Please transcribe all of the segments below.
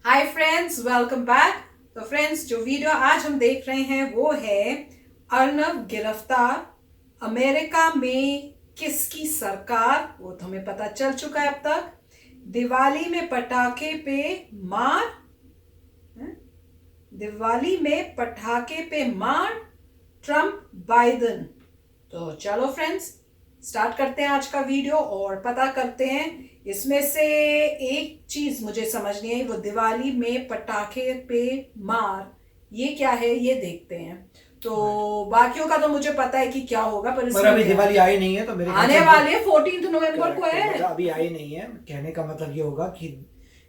Hi friends, welcome back. तो friends, जो video आज हम देख रहे हैं वो है अर्नब गिरफ्तार, अमेरिका में किसकी सरकार, वो तो हमें पता चल चुका है अब तक। दिवाली में पटाखे पे मार, दिवाली में पटाखे पे मार, ट्रंप बाइडेन। तो चलो फ्रेंड्स, स्टार्ट करते हैं आज का वीडियो और पता करते हैं इसमें से एक चीज मुझे समझ नहीं आई। वो दिवाली में पटाखे पे मार, ये क्या है ये देखते हैं। तो बाकियों का तो मुझे पता है कि क्या होगा, पर अभी दिवाली आई नहीं है तो मेरे आने वाले 14 नवंबर को है। अभी आई नहीं है, कहने का मतलब ये होगा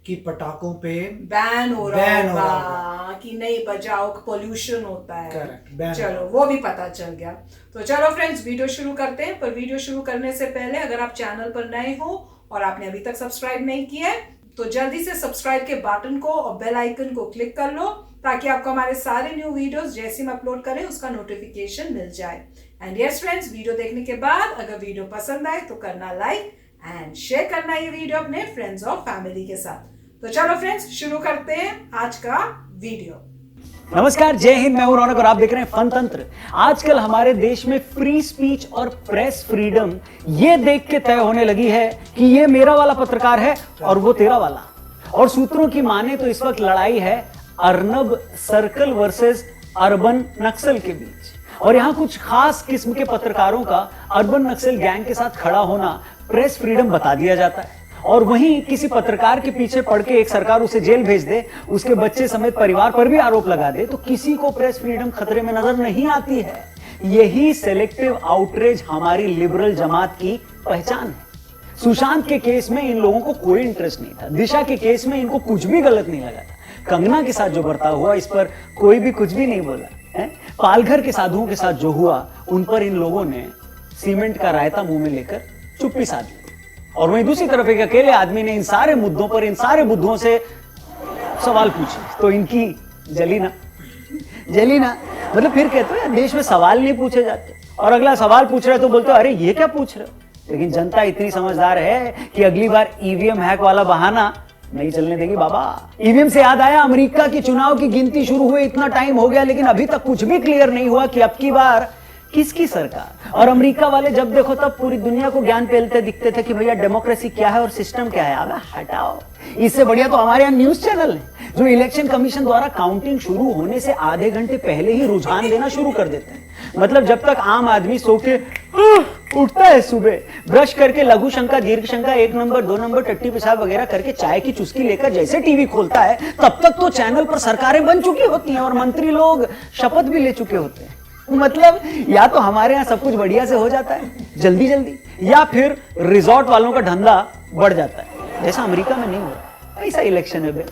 कि पटाखों पे बैन हो रहा होगा कि नहीं बजाओ, पोल्यूशन होता है। करेक्ट, चलो वो भी पता चल गया। तो चलो फ्रेंड्स, वीडियो शुरू करते हैं। पर वीडियो शुरू करने से पहले अगर आप चैनल पर नए हो और आपने अभी तक सब्सक्राइब नहीं किया है तो जल्दी से सब्सक्राइब के बटन को और बेल आइकन को क्लिक कर लो, ताकि आपको हमारे सारे न्यू वीडियोस जैसे हम अपलोड करें उसका नोटिफिकेशन मिल जाए। एंड यस फ्रेंड्स, वीडियो देखने के बाद अगर वीडियो पसंद आए तो करना लाइक एंड शेयर करना ये वीडियो अपने फ्रेंड्स और फैमिली के साथ। तो चलो फ्रेंड्स, शुरू करते हैं आज का वीडियो। नमस्कार, जय हिंद। मैं हूं रौनक और आप देख रहे हैं फन तंत्र। आजकल हमारे देश में फ्री स्पीच और प्रेस फ्रीडम ये देख के तय होने लगी है कि ये मेरा वाला पत्रकार है और वो तेरा वाला। और सूत्रों की माने तो इस वक्त लड़ाई है अर्नब सर्कल वर्सेस अर्बन नक्सल के बीच। और यहां कुछ खास किस्म के पत्रकारों का अर्बन नक्सल गैंग के साथ खड़ा होना प्रेस फ्रीडम बता दिया जाता है, और वहीं किसी पत्रकार के पीछे पड़ के एक सरकार उसे जेल भेज दे, उसके बच्चे समेत परिवार पर भी आरोप लगा दे, तो किसी को प्रेस फ्रीडम खतरे में नजर नहीं आती है। यही सेलेक्टिव आउटरीच हमारी लिबरल जमात की पहचान है। सुशांत के केस में इन लोगों को कोई इंटरेस्ट नहीं था, दिशा के केस में इनको कुछ भी गलत नहीं लगा था, कंगना के साथ जो बर्ताव हुआ इस पर कोई भी कुछ भी नहीं बोला है, पालघर के साधुओं के साथ जो हुआ उन पर इन लोगों ने सीमेंट का रायता मुंह में लेकर चुप्पी साध ली। और वहीं दूसरी तरफ एक अकेले आदमी ने इन सारे मुद्दों पर इन सारे बुद्धों से सवाल पूछे, तो इनकी जली ना मतलब फिर कहते हैं देश में सवाल नहीं पूछे जाते, और अगला सवाल पूछ रहे तो बोलते अरे ये क्या पूछ रहे हो। लेकिन जनता इतनी समझदार है कि अगली बार ईवीएम हैक वाला बहाना नहीं चलने देगी बाबा। ईवीएम से याद आया, अमेरिका की चुनाव की गिनती शुरू हुए इतना टाइम हो गया, लेकिन अभी तक कुछ भी क्लियर नहीं हुआ कि अब की बार किसकी सरकार। और अमेरिका वाले जब देखो तब पूरी दुनिया को ज्ञान पेलते दिखते थे कि भैया डेमोक्रेसी क्या है और सिस्टम क्या है। अब हटाओ, इससे बढ़िया तो हमारे यहाँ न्यूज चैनल है जो इलेक्शन कमीशन द्वारा काउंटिंग शुरू होने से आधे घंटे पहले ही रुझान देना शुरू कर देते हैं। मतलब जब तक आम आदमी सो के उठता है सुबह, ब्रश करके लघु शंका, दीर्घ शंका, 1 नंबर 2 नंबर, टट्टी पेशाब वगैरह करके चाय की चुस्की लेकर जैसे टीवी खोलता है, तब तक तो चैनल पर सरकारें बन चुकी होती हैं और मंत्री लोग शपथ भी ले चुके होते हैं। मतलब या तो हमारे यहाँ सब कुछ बढ़िया से हो जाता है जल्दी जल्दी, या फिर रिजॉर्ट वालों का धंधा बढ़ जाता है, जैसा अमेरिका में नहीं हो रहा। ऐसा इलेक्शन है भाई।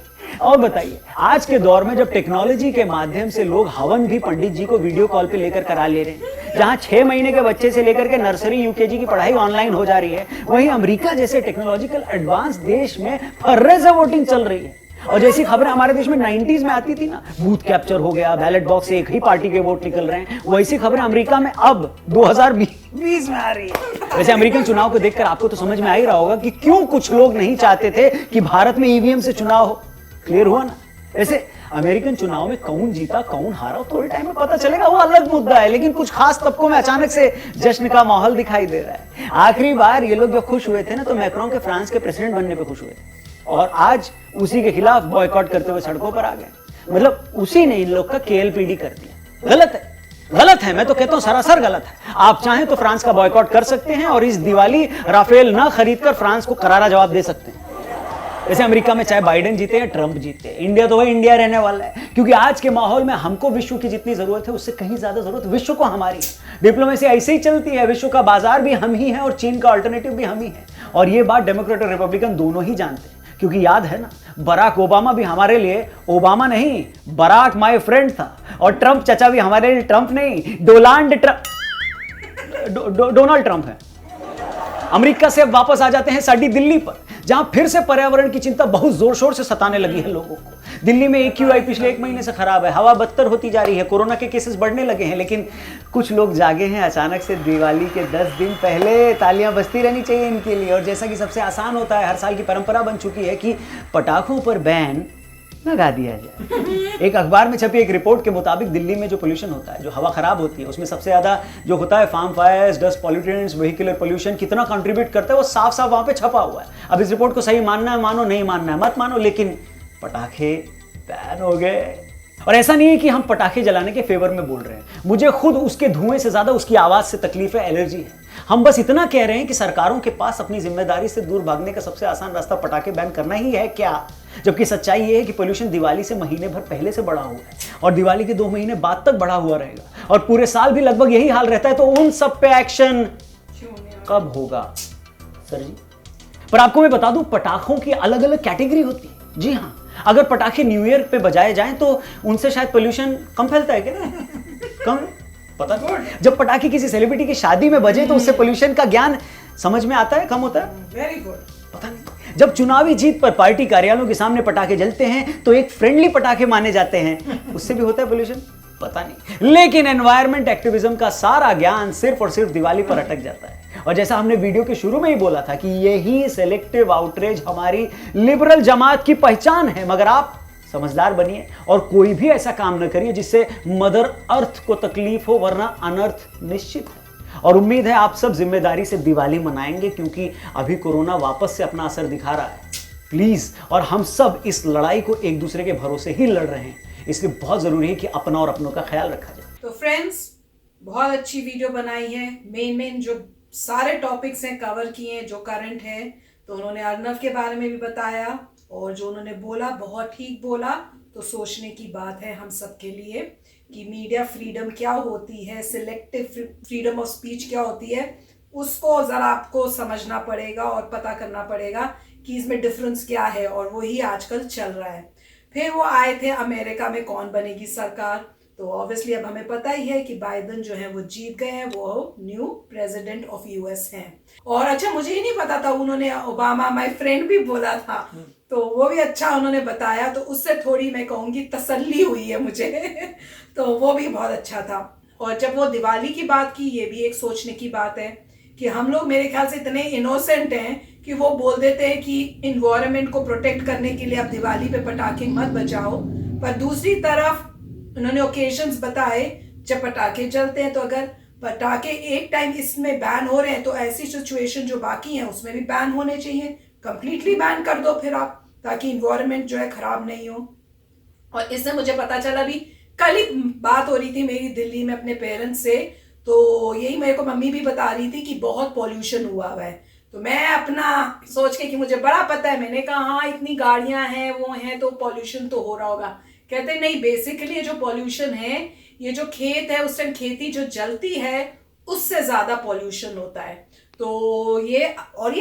और बताइए, आज के दौर में जब टेक्नोलॉजी के माध्यम से लोग हवन भी पंडित जी को वीडियो कॉल पे लेकर करा ले रहे हैं, जहां 6 महीने के बच्चे से लेकर के नर्सरी यूकेजी की पढ़ाई ऑनलाइन हो जा रही है, वहीं अमेरिका जैसे टेक्नोलॉजिकल एडवांस देश में फर्रे से वोटिंग चल रही है। और जैसी खबरें हमारे देश में 90s में आती थी ना, बूथ कैप्चर हो गया, बैलेट बॉक्स से एक ही पार्टी के वोट निकल रहे हैं, वैसी खबरें अमेरिका में अब 2020 में आ रही है। वैसे अमेरिकन चुनाव को देखकर आपको तो समझ में आ ही रहा होगा कि क्यों कुछ लोग नहीं चाहते थे कि भारत में ईवीएम से चुनाव हो। क्लियर हुआ ना। वैसे अमेरिकन चुनाव में कौन जीता कौन हारा थोड़े टाइम में पता चलेगा, वो अलग मुद्दा है, लेकिन कुछ खास तबकों में अचानक से जश्न का माहौल दिखाई दे रहा है। आखिरी बार ये लोग जब खुश हुए थे ना, तो मैक्रोन के फ्रांस के प्रेसिडेंट बनने पे खुश हुए थे, और आज उसी के खिलाफ बॉयकॉट करते हुए सड़कों पर आ गए। मतलब उसी ने इन लोग का केएलपीडी कर दिया। गलत है, मैं तो कहता हूं सरासर गलत है। आप चाहें तो फ्रांस का बॉयकॉट कर सकते हैं और इस दिवाली राफेल ना खरीदकर फ्रांस को करारा जवाब दे सकते हैं। वैसे अमेरिका में चाहे बाइडेन जीते या ट्रंप जीते, इंडिया तो वही इंडिया रहने वाला है, क्योंकि आज के माहौल में हमको विश्व की जितनी जरूरत है उससे कहीं ज्यादा जरूरत विश्व को हमारी है। डिप्लोमेसी ऐसे ही चलती है, विश्व का बाजार भी हम ही है और चीन का अल्टरनेटिव भी हम ही है। और ये बात डेमोक्रेट और रिपब्लिकन दोनों ही जानते हैं, क्योंकि याद है ना, बराक ओबामा भी हमारे लिए ओबामा नहीं, बराक माय फ्रेंड था, और ट्रंप चचा भी हमारे लिए ट्रंप नहीं, डोनाल्ड ट्रंप है। अमेरिका से अब वापस आ जाते हैं साड़ी दिल्ली पर, जहां फिर से पर्यावरण की चिंता बहुत जोर शोर से सताने लगी है लोगों को। दिल्ली में AQI पिछले 1 महीने से खराब है, हवा बदतर होती जा रही है, कोरोना के केसेस बढ़ने लगे हैं, लेकिन कुछ लोग जागे हैं अचानक से। दिवाली के 10 दिन पहले तालियां बजती रहनी चाहिए इनके लिए। और जैसा कि सबसे आसान होता है, हर साल की परंपरा बन चुकी है कि पटाखों पर बैन लगा दिया जाए। एक अखबार में छपी एक रिपोर्ट के मुताबिक दिल्ली में जो पोल्यूशन होता है, जो हवा खराब होती है, उसमें सबसे ज्यादा जो होता है farm fires, dust pollutants, vehicular pollution कितना कंट्रीब्यूट करता है वो साफ साफ वहां पे छपा हुआ है। अब इस रिपोर्ट को सही मानना है मानो, नहीं मानना है मत मानो, लेकिन पटाखे बैन हो गए। और ऐसा नहीं है कि हम पटाखे जलाने के फेवर में बोल रहे हैं, मुझे खुद उसके धुएं से ज्यादा उसकी आवाज से तकलीफ है, एलर्जी है। हम बस इतना कह रहे हैं कि सरकारों के पास अपनी जिम्मेदारी से दूर भागने का सबसे आसान रास्ता पटाखे बैन करना ही है क्या? जबकि सच्चाई ये है कि पोल्यूशन दिवाली से महीने भर पहले से बढ़ा हुआ है और दिवाली के 2 महीने बाद तक बढ़ा हुआ रहेगा और पूरे साल भी लगभग यही हाल रहता है। तो उन सब पे एक्शन कब होगा सर जी? पर आपको मैं बता दूं, पटाखों की अलग अलग कैटेगरी होती है। जी हाँ, अगर पटाखे न्यू ईयर पे बजाए जाएं तो उनसे शायद पोल्यूशन कम फैलता है क्या? कम? पता नहीं। जब पटाखे किसी सेलिब्रिटी की शादी में बजे तो उससे पोल्यूशन का ज्ञान समझ में आता है, कम होता है? Very good. पता नहीं। जब चुनावी जीत पर पार्टी कार्यालयों के सामने पटाखे जलते हैं तो एक फ्रेंडली पटाखे माने जाते हैं, उससे भी होता है पोल्यूशन? पता नहीं। लेकिन एनवायरमेंट एक्टिविज्म का सारा ज्ञान सिर्फ और सिर्फ दिवाली पर अटक जाता है। और जैसा हमने वीडियो के शुरू में ही बोला था कि यही सेलेक्टिव आउटरीच हमारी लिबरल जमात की पहचान है। मगर आप समझदार बनिए और कोई भी ऐसा काम न करिए जिससे मदर अर्थ को तकलीफ हो, वरना अनर्थ निश्चित है। और उम्मीद है आप सब जिम्मेदारी से दिवाली मनाएंगे, क्योंकि अभी कोरोना वापस से अपना असर दिखा रहा है। प्लीज, और हम सब इस लड़ाई को एक दूसरे के भरोसे ही लड़ रहे हैं, इसलिए बहुत जरूरी है कि अपना और अपनों का ख्याल रखा जाए। तो फ्रेंड्स, बहुत अच्छी वीडियो बनाई है। मेन जो सारे टॉपिक्स हैं कवर किए हैं जो करंट है। तो उन्होंने अर्नव के बारे में भी बताया और जो उन्होंने बोला बहुत ठीक बोला। तो सोचने की बात है हम सब के लिए कि मीडिया फ्रीडम क्या होती है, सिलेक्टिव फ्रीडम ऑफ स्पीच क्या होती है, उसको ज़रा आपको समझना पड़ेगा और पता करना पड़ेगा कि इसमें डिफरेंस क्या है। और वही आजकल चल रहा है। फिर वो आए थे अमेरिका में कौन बनेगी सरकार, तो ऑब्वियसली अब हमें पता ही है कि बाइडेन जो है वो जीत गए हैं, वो न्यू प्रेसिडेंट ऑफ यूएस हैं। और अच्छा, मुझे ही नहीं पता था, उन्होंने ओबामा माय फ्रेंड भी बोला था, तो वो भी अच्छा उन्होंने बताया, तो उससे थोड़ी मैं कहूँगी तसल्ली हुई है मुझे तो वो भी बहुत अच्छा था। और जब वो दिवाली की बात की, ये भी एक सोचने की बात है कि हम लोग मेरे ख्याल से इतने इनोसेंट हैं कि वो बोल देते हैं कि इन्वायरमेंट को प्रोटेक्ट करने के लिए आप दिवाली पे पटाखे मत बजाओ, पर दूसरी तरफ उन्होंने ओकेजन्स बताए जब पटाखे चलते हैं, तो अगर पटाखे एक टाइम इसमें बैन हो रहे हैं तो ऐसी सिचुएशन जो बाकी हैं उसमें भी बैन होने चाहिए। कंप्लीटली बैन कर दो फिर आप, ताकि इन्वायरमेंट जो है खराब नहीं हो। और इससे मुझे पता चला, भी कल ही बात हो रही थी मेरी दिल्ली में अपने पेरेंट्स से, तो यही मेरे को मम्मी भी बता रही थी कि बहुत पॉल्यूशन हुआ है। तो मैं अपना सोच के कि मुझे बड़ा पता है, मैंने कहा हाँ इतनी गाड़ियां हैं वो हैं तो पॉल्यूशन तो हो रहा होगा। कहते नहीं, बेसिकली जो पॉल्यूशन है, ये जो खेत है उस टाइम खेती जो जलती है उससे ज्यादा पॉल्यूशन होता है। तो ये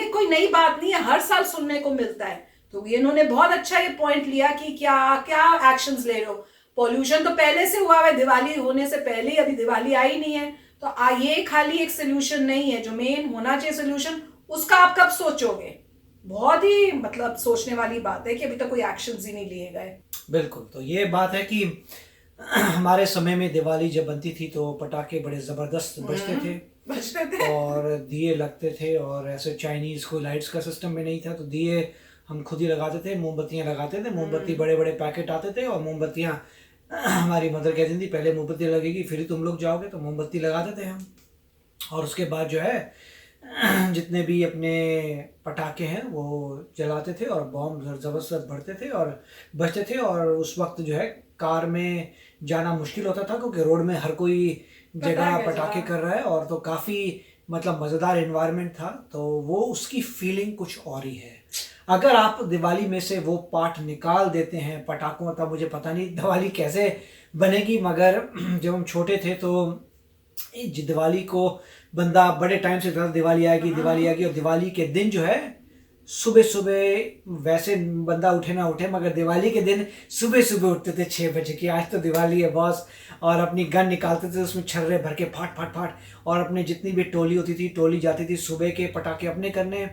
कोई नई बात नहीं है, हर साल सुनने को मिलता है। तो ये इन्होंने बहुत अच्छा ये पॉइंट लिया कि क्या क्या एक्शंस ले रहे हो। पॉल्यूशन तो पहले से हुआ है, दिवाली होने से पहले ही, अभी दिवाली आई नहीं है। तो ये खाली एक सोल्यूशन नहीं है, जो मेन होना चाहिए सोल्यूशन, उसका आप कब सोचोगे? बहुत ही मतलब सोचने वाली बात है कि अभी तक कोई एक्शंस ही नहीं लिए गए। बिल्कुल। तो ये बात है कि हमारे समय में दिवाली जब बनती थी तो पटाखे बड़े ज़बरदस्त बजते थे और दिए लगते थे, और ऐसे चाइनीज़ कोई लाइट्स का सिस्टम भी नहीं था, तो दिए हम खुद ही लगाते थे, मोमबत्तियाँ लगाते थे। मोमबत्ती बड़े बड़े पैकेट आते थे और मोमबत्तियाँ हमारी मदर कहती थी पहले मोमबत्ती लगेगी फिर ही तुम लोग जाओगे, तो मोमबत्ती लगाते थे हम। और उसके बाद जो है जितने भी अपने पटाखे हैं वो जलाते थे और बॉम्ब ज़बरदस्त बढ़ते थे और बजते थे। और उस वक्त जो है कार में जाना मुश्किल होता था, क्योंकि रोड में हर कोई जगह पटाखे कर रहा है, और तो काफ़ी मतलब मज़ेदार एनवायरनमेंट था। तो वो उसकी फीलिंग कुछ और ही है। अगर आप दिवाली में से वो पार्ट निकाल देते हैं पटाखों, तब मुझे पता नहीं दिवाली कैसे बनेगी। मगर जब हम छोटे थे तो दिवाली को बंदा बड़े टाइम से दिवाली आएगी और दिवाली के दिन जो है सुबह सुबह, वैसे बंदा उठे ना उठे मगर दिवाली के दिन सुबह सुबह उठते थे 6 बजे की आज तो दिवाली है बॉस, और अपनी गन निकालते थे, उसमें छर्रे भर के फाट फाट फाट, और अपने जितनी भी टोली होती थी टोली जाती थी सुबह के पटाखे अपने करने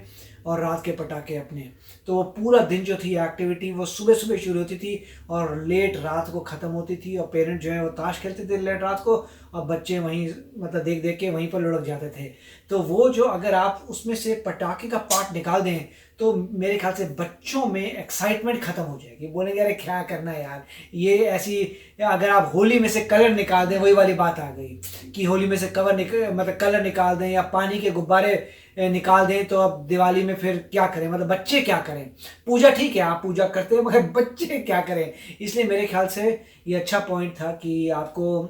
और रात के पटाखे अपने। तो वो पूरा दिन जो थी एक्टिविटी वो सुबह सुबह शुरू होती थी और लेट रात को ख़त्म होती थी। और पेरेंट जो है वो ताश खेलते थे लेट रात को, और बच्चे वहीं मतलब देख देख के वहीं पर लुढ़क जाते थे। तो वो जो अगर आप उसमें से पटाखे का पार्ट निकाल दें तो मेरे ख्याल से बच्चों में एक्साइटमेंट खत्म हो जाएगी, बोलेंगे अरे क्या करना है यार, ये ऐसी, अगर आप होली में से कलर निकाल दें, वही वाली बात आ गई कि होली में से मतलब कलर निकाल दें या पानी के गुब्बारे निकाल दें, तो अब दिवाली में फिर क्या करें, मतलब बच्चे क्या करें। पूजा ठीक है, आप पूजा करते हैं, मगर बच्चे क्या करें। इसलिए मेरे ख्याल से ये अच्छा पॉइंट था कि आपको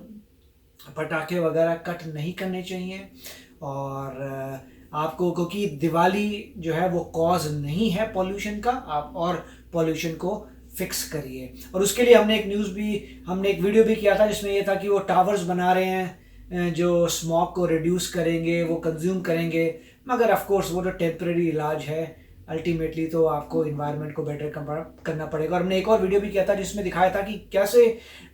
पटाखे वगैरह कट नहीं करने चाहिए, और आपको, क्योंकि दिवाली जो है वो कॉज नहीं है पॉल्यूशन का, आप और पॉल्यूशन को फिक्स करिए। और उसके लिए हमने एक वीडियो भी किया था जिसमें ये था कि वो टावर्स बना रहे हैं जो स्मॉग को रिड्यूस करेंगे, वो कंज्यूम करेंगे, मगर ऑफ कोर्स वो तो टेम्परेरी इलाज है, अल्टीमेटली तो आपको इन्वायरमेंट को बेटर करना पड़ेगा। और हमने एक और वीडियो भी किया था जिसमें दिखाया था कि कैसे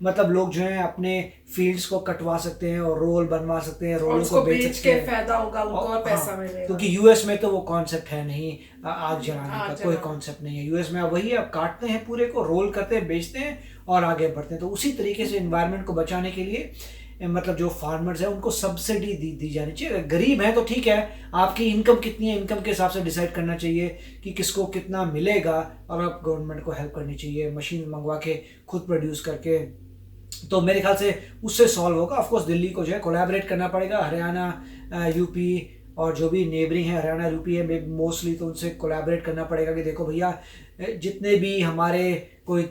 मतलब लोग जो हैं अपने फील्ड्स को कटवा सकते हैं और रोल बनवा सकते हैं, रोल को बेच सकते हैं, फायदा होगा उनको और पैसा मिलेगा। क्योंकि यूएस में तो वो कॉन्सेप्ट है नहीं, आग जलाने का कोई कॉन्सेप्ट नहीं है यूएस में। वही आप काटते हैं, पूरे को रोल करते हैं, बेचते हैं और आगे बढ़ते हैं। तो उसी तरीके से इन्वायरमेंट को बचाने के लिए मतलब जो फार्मर्स हैं उनको सब्सिडी दी जानी चाहिए। अगर गरीब हैं तो ठीक है, आपकी इनकम कितनी है, इनकम के हिसाब से डिसाइड करना चाहिए कि किसको कितना मिलेगा, और आप गवर्नमेंट को हेल्प करनी चाहिए मशीन मंगवा के, खुद प्रोड्यूस करके। तो मेरे ख्याल से उससे सॉल्व होगा। ऑफकोर्स दिल्ली को जो है कोलैबोरेट करना पड़ेगा, हरियाणा यूपी और जो भी नेबरिंग है, हरियाणा यूपी है मोस्टली, तो उनसे कोलैबोरेट करना पड़ेगा कि देखो भैया, जितने भी हमारे कोई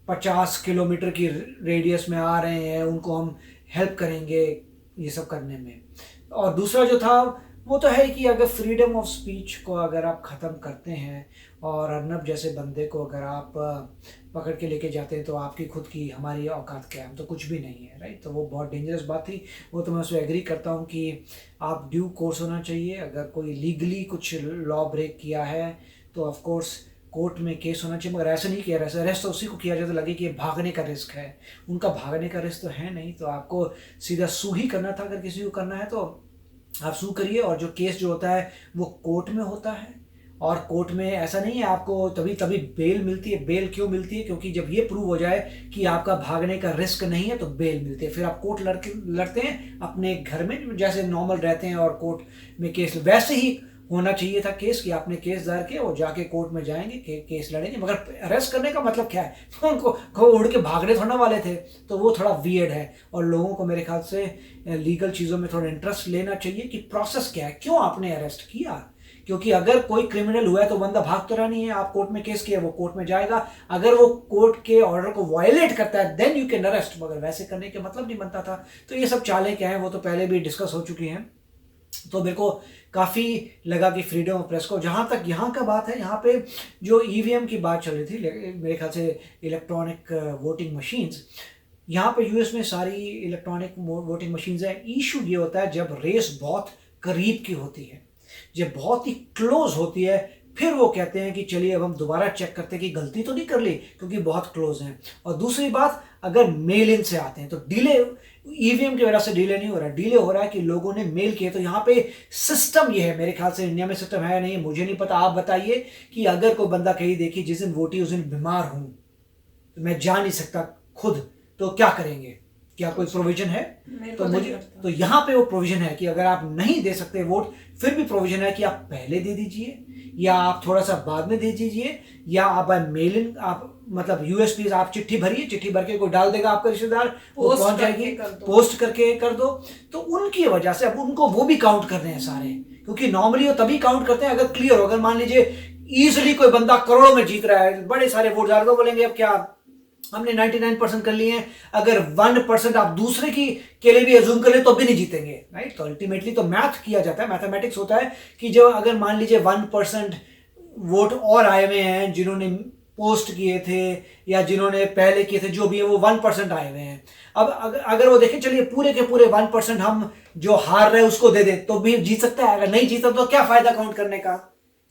50 किलोमीटर की रेडियस में आ रहे हैं उनको हम हेल्प करेंगे ये सब करने में। और दूसरा जो था वो तो है कि अगर फ्रीडम ऑफ स्पीच को अगर आप ख़त्म करते हैं और अर्नब जैसे बंदे को अगर आप पकड़ के लेके जाते हैं, तो आपकी खुद की हमारी औकात क्या है, हम तो कुछ भी नहीं है, राइट। तो वो बहुत डेंजरस बात थी, वो तो मैं उससे एग्री करता हूँ कि आप ड्यू कोर्स होना चाहिए। अगर कोई लीगली कुछ लॉ ब्रेक किया है तो ऑफ कोर्स कोर्ट में केस होना चाहिए, मगर ऐसा नहीं किया। अरेस्ट तो उसी को किया जाए तो लगे कि ये भागने का रिस्क है, उनका भागने का रिस्क तो है नहीं। तो आपको सीधा सू ही करना था, अगर किसी को करना है तो आप सू करिए। और जो केस जो होता है वो कोर्ट में होता है, और कोर्ट में ऐसा नहीं है आपको तभी बेल मिलती है। बेल क्यों मिलती है? क्योंकि जब ये प्रूव हो जाए कि आपका भागने का रिस्क नहीं है तो बेल मिलती है। फिर आप कोर्ट लड़ते हैं अपने घर में जैसे नॉर्मल रहते हैं, और कोर्ट में केस वैसे ही होना चाहिए था केस, कि आपने केस दायर किया और जाके कोर्ट में जाएंगे, केस लड़ेंगे। मगर अरेस्ट करने का मतलब क्या है? तो उनको उड़ के भागने थोड़ा वाले थे, तो वो थोड़ा वियर्ड है। और लोगों को मेरे ख्याल से लीगल चीज़ों में थोड़ा इंटरेस्ट लेना चाहिए कि प्रोसेस क्या है, क्यों आपने अरेस्ट किया। क्योंकि अगर कोई क्रिमिनल हुआ है तो बंदा भाग तो रहा नहीं है, आप कोर्ट में केस किया, वो कोर्ट में जाएगा। अगर वो कोर्ट के ऑर्डर को वायलेट करता है देन यू कैन अरेस्ट, मगर वैसे करने के मतलब नहीं बनता था। तो ये सब चालें क्या हैं वो तो पहले भी डिस्कस हो चुकी हैं। तो मेरे को काफ़ी लगा कि फ्रीडम ऑफ प्रेस को, जहाँ तक यहाँ का बात है, यहाँ पे जो ईवीएम की बात चल रही थी, मेरे ख्याल से इलेक्ट्रॉनिक वोटिंग मशीन्स, यहाँ पे यूएस में सारी इलेक्ट्रॉनिक वोटिंग मशीन्स हैं। इशू ये होता है जब रेस बहुत करीब की होती है, जब बहुत ही क्लोज होती है, फिर वो कहते हैं कि चलिए अब हम दोबारा चेक करते हैं कि गलती तो नहीं कर ली, क्योंकि बहुत क्लोज हैं। और दूसरी बात, अगर मेल इन से आते हैं तो डिले, ईवीएम की वजह से डिले नहीं हो रहा है, डिले हो रहा है कि लोगों ने मेल किए। तो यहाँ पे सिस्टम ये है, मेरे ख्याल से इंडिया में सिस्टम है नहीं, मुझे नहीं पता, आप बताइए कि अगर कोई बंदा कहीं देखिए जिस दिन वोटी उस दिन बीमार हूँ, तो मैं जा नहीं सकता खुद, तो क्या करेंगे? क्या कोई प्रोविजन है? तो मुझे तो यहाँ पे वो प्रोविजन है कि अगर आप नहीं दे सकते वोट, फिर भी प्रोविजन है कि आप पहले दे दीजिए या आप थोड़ा सा बाद में दे दीजिए, या आप मेल इन, आप मतलब यूएसपी आप चिट्ठी भरिए, चिट्ठी भर के कोई डाल देगा आपका रिश्तेदार, वो पहुंच जाएगी, पोस्ट करके कर दो। तो उनकी वजह से अब उनको वो भी काउंट कर रहे हैं सारे, क्योंकि नॉर्मली वो तभी काउंट करते हैं अगर क्लियर हो। अगर मान लीजिए ईजिली कोई बंदा करोड़ों में जीत रहा है, बड़े सारे वोट डाल दो, बोलेंगे अब क्या हमने 99% कर लिए हैं, अगर 1% आप दूसरे के लिए भी अज्यूम कर ले तो भी नहीं जीतेंगे, राइट। तो अल्टीमेटली तो मैथ किया जाता है, मैथमेटिक्स होता है कि जो अगर मान लीजिए 1% वोट और आए हुए हैं जिन्होंने पोस्ट किए थे या जिन्होंने पहले किए थे, जो भी है वो 1% आए हुए हैं। अब अगर वो देखें चलिए पूरे के पूरे 1% हम जो हार रहे हैं उसको दे दे तो भी जीत सकता है, अगर नहीं जीता तो क्या फायदा काउंट करने का,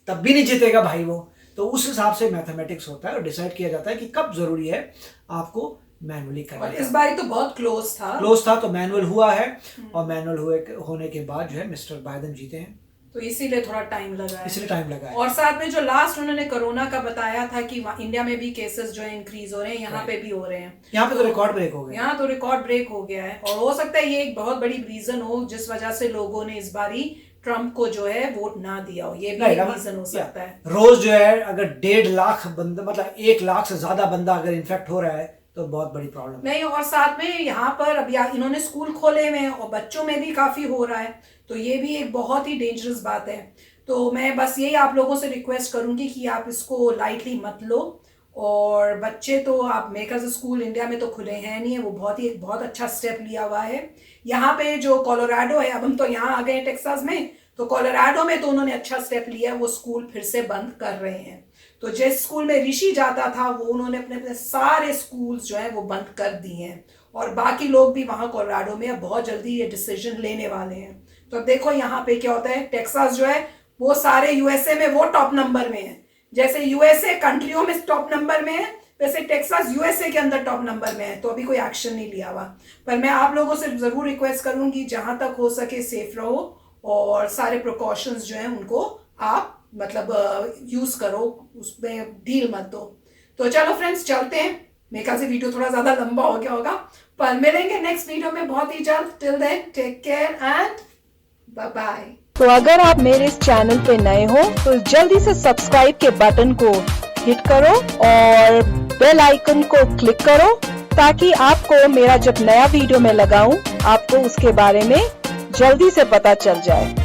तब भी नहीं जीतेगा भाई वो। तो उस हिसाब से मैथमेटिक्स होता है और डिसाइड किया जाता है कि कब जरूरी है आपको मैनुअली करना। और इस बार तो बहुत क्लोज था तो मैनुअल हुआ है, और मैनुअल होने के बाद जो है मिस्टर बाइडेन जीते हैं, तो इसीलिए थोड़ा टाइम लगा है। और साथ में जो लास्ट उन्होंने कोरोना का बताया था कि इंडिया में भी केसेस जो है इंक्रीज हो रहे हैं, यहाँ पे भी हो रहे हैं। यहाँ पे तो रिकॉर्ड ब्रेक हो गया, यहाँ तो रिकॉर्ड ब्रेक हो गया है। और हो सकता है ये एक बहुत बड़ी रीजन हो जिस वजह से लोगों ने इस बारी ट्रम्प को जो है वोट ना दिया हो, ये भी Right, एक अगर- रीजन हो सकता है। रोज जो है अगर 1.5 लाख बंदा, मतलब 1 लाख से ज्यादा बंदा अगर इन्फेक्ट हो रहा है तो बहुत बड़ी प्रॉब्लम है। नहीं, और साथ में यहाँ पर अभी इन्होंने स्कूल खोले हुए हैं और बच्चों में भी काफी हो रहा है, तो ये भी एक बहुत ही डेंजरस बात है। तो मैं बस यही आप लोगों से रिक्वेस्ट करूंगी कि आप इसको लाइटली मत लो। और बच्चे तो आप मेकर्स स्कूल इंडिया में तो खुले हैं नहीं है, वो एक बहुत अच्छा स्टेप लिया हुआ है। यहाँ पे जो कोलोराडो है, अब हम तो यहाँ आ गए हैं टेक्सास में, तो कोलोराडो में तो उन्होंने अच्छा स्टेप लिया है, वो स्कूल फिर से बंद कर रहे हैं। तो जिस स्कूल में ऋषि जाता था वो उन्होंने अपने सारे स्कूल्स जो है वो बंद कर दिए हैं, और बाकी लोग भी वहाँ कोलोराडो में बहुत जल्दी ये डिसीजन लेने वाले हैं। तो अब देखो यहाँ पे क्या होता है। टेक्सास जो है वो सारे यूएसए में वो टॉप नंबर में है, जैसे यूएसए कंट्रियों में टॉप नंबर में है, वैसे टेक्सास यूएसए के अंदर टॉप नंबर में है। तो अभी कोई एक्शन नहीं लिया हुआ, पर मैं आप लोगों से जरूर रिक्वेस्ट करूंगी जहां तक हो सके सेफ रहो और सारे प्रिकॉशंस जो हैं उनको आप मतलब यूज करो, उसमें ढील मत दो। तो चलो फ्रेंड्स चलते हैं, मेरे ख्याल से वीडियो थोड़ा ज्यादा लंबा हो गया होगा, पर मिलेंगे नेक्स्ट वीडियो में बहुत ही जल्द। Till then take care and bye bye. तो अगर आप मेरे इस चैनल पे नए हो तो जल्दी से सब्सक्राइब के बटन को हिट करो और बेल आइकन को क्लिक करो, ताकि आपको मेरा जब नया वीडियो मैं लगाऊं आपको उसके बारे में जल्दी से पता चल जाए।